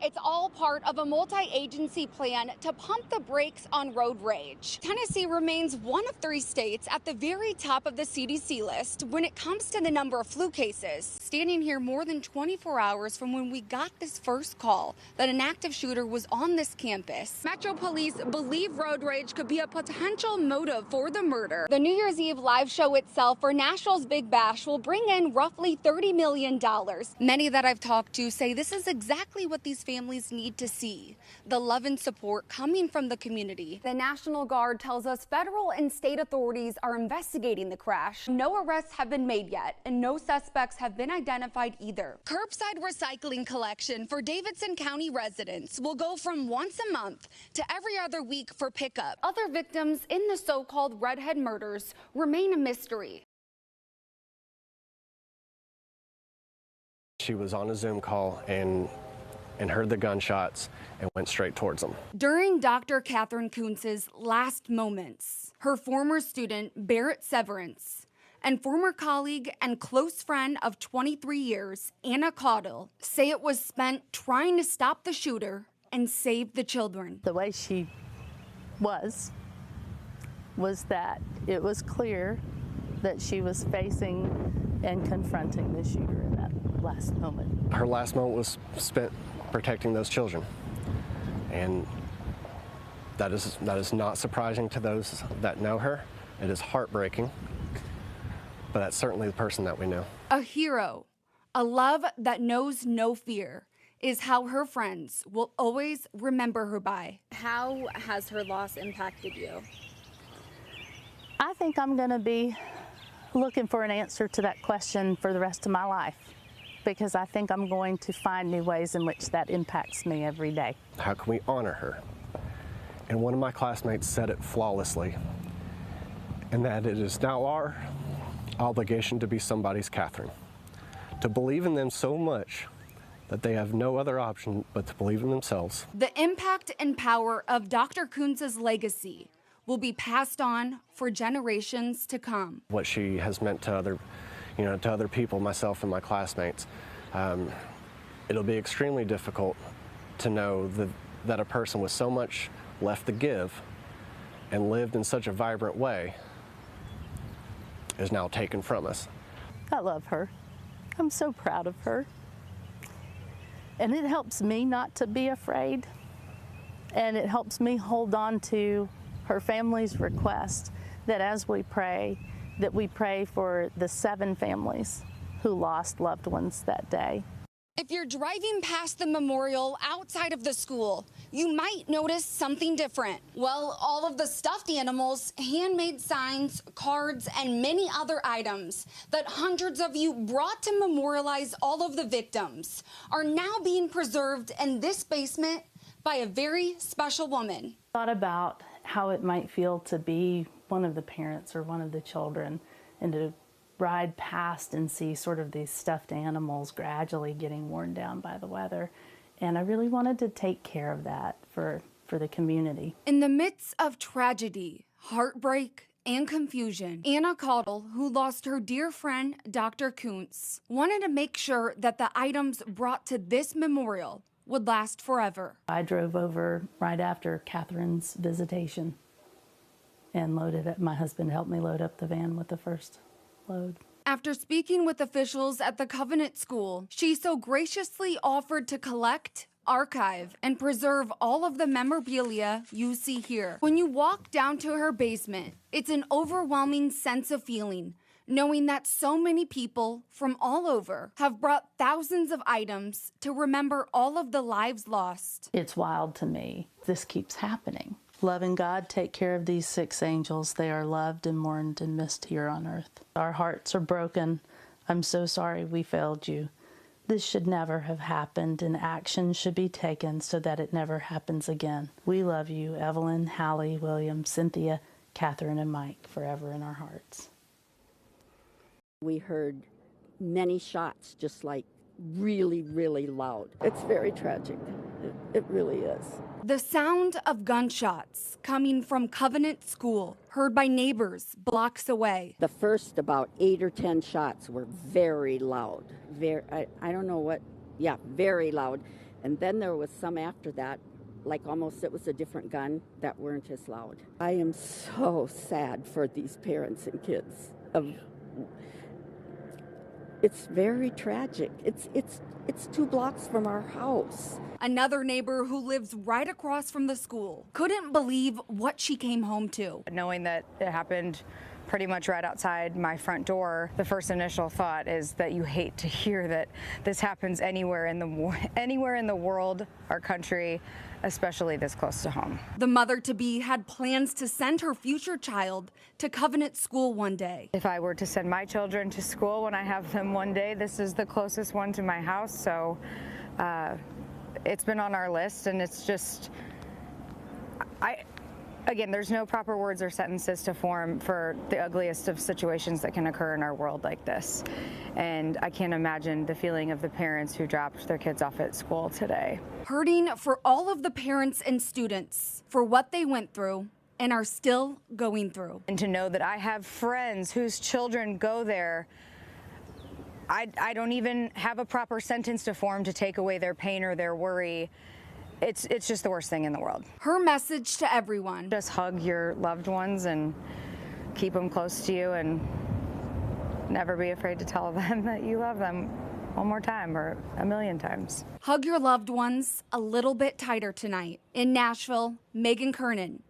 it's all part of a multi-agency plan to pump the brakes on road rage. Tennessee remains one of 3 states at the very top of the CDC list when it comes to the number of flu cases. Standing here more than 24 hours from when we got this first call that an active shooter was on this campus, Metro Police believe road rage could be a potential motive for the murder. The New Year's Eve live show itself for Nashville's Big Bash will bring in roughly $30 million. Many that I've talked to say this is exactly what these families need to see, the love and support coming from the community. The National Guard tells us federal and state authorities are investigating the crash. No arrests have been made yet, and no suspects have been identified either. Curbside recycling collection for Davidson County residents will go from once a month to every other week for pickup. Other victims in the so-called redhead murders remain a mystery. She was on a Zoom call and heard the gunshots and went straight towards them. During Dr. Catherine Kuntz's last moments, her former student Barrett Severance and former colleague and close friend of 23 years, Anna Caudle, say it was spent trying to stop the shooter and save the children. The way she was that it was clear that she was facing and confronting the shooter in that last moment. Her last moment was spent protecting those children, and that is not surprising to those that know her. It is heartbreaking, but that's certainly the person that we know. A hero, a love that knows no fear, is how her friends will always remember her by. How has her loss impacted you? I think I'm going to be looking for an answer to that question for the rest of my life, because I think I'm going to find new ways in which that impacts me every day. How can we honor her? And one of my classmates said it flawlessly, and that it is now our obligation to be somebody's Catherine, to believe in them so much that they have no other option but to believe in themselves. The impact and power of Dr. Kuntz's legacy will be passed on for generations to come. What she has meant to other people, myself and my classmates, it'll be extremely difficult to know that a person with so much left to give and lived in such a vibrant way is now taken from us. I love her. I'm so proud of her. And it helps me not to be afraid, and it helps me hold on to her family's request that as we pray, that we pray for the 7 families who lost loved ones that day. If you're driving past the memorial outside of the school, you might notice something different. Well, all of the stuffed animals, handmade signs, cards, and many other items that hundreds of you brought to memorialize all of the victims are now being preserved in this basement by a very special woman. I thought about how it might feel to be one of the parents or one of the children and to ride past and see sort of these stuffed animals gradually getting worn down by the weather. And I really wanted to take care of that for the community. In the midst of tragedy, heartbreak, and confusion, Anna Caudle, who lost her dear friend, Dr. Kuntz, wanted to make sure that the items brought to this memorial would last forever. I drove over right after Catherine's visitation and my husband helped me load up the van with the first load. After speaking with officials at the Covenant School, she so graciously offered to collect, archive, and preserve all of the memorabilia you see here. When you walk down to her basement, it's an overwhelming sense of feeling, knowing that so many people from all over have brought thousands of items to remember all of the lives lost. It's wild to me. This keeps happening. Loving God, take care of these 6 angels. They are loved and mourned and missed here on earth. Our hearts are broken. I'm so sorry we failed you. This should never have happened, and action should be taken so that it never happens again. We love you, Evelyn, Hallie, William, Cynthia, Catherine, and Mike, forever in our hearts. We heard many shots, just like really, really loud. It's very tragic. It really is. The sound of gunshots coming from Covenant School, heard by neighbors blocks away. The first about 8 or 10 shots were very loud. I don't know what, very loud. And then there was some after that, like almost it was a different gun, that weren't as loud. I am so sad for these parents and kids. It's very tragic. It's 2 blocks from our house. Another neighbor who lives right across from the school couldn't believe what she came home to. Knowing that it happened pretty much right outside my front door, the first initial thought is that you hate to hear that this happens anywhere in the world, our country, especially this close to home. The mother-to-be had plans to send her future child to Covenant School one day. If I were to send my children to school when I have them one day, this is the closest one to my house, so it's been on our list, and it's just, again, there's no proper words or sentences to form for the ugliest of situations that can occur in our world like this. And I can't imagine the feeling of the parents who dropped their kids off at school today. Hurting for all of the parents and students for what they went through and are still going through. And to know that I have friends whose children go there, I don't even have a proper sentence to form to take away their pain or their worry. It's just the worst thing in the world. Her message to everyone: just hug your loved ones and keep them close to you, and never be afraid to tell them that you love them one more time or a million times. Hug your loved ones a little bit tighter tonight. In Nashville, Megan Kernan,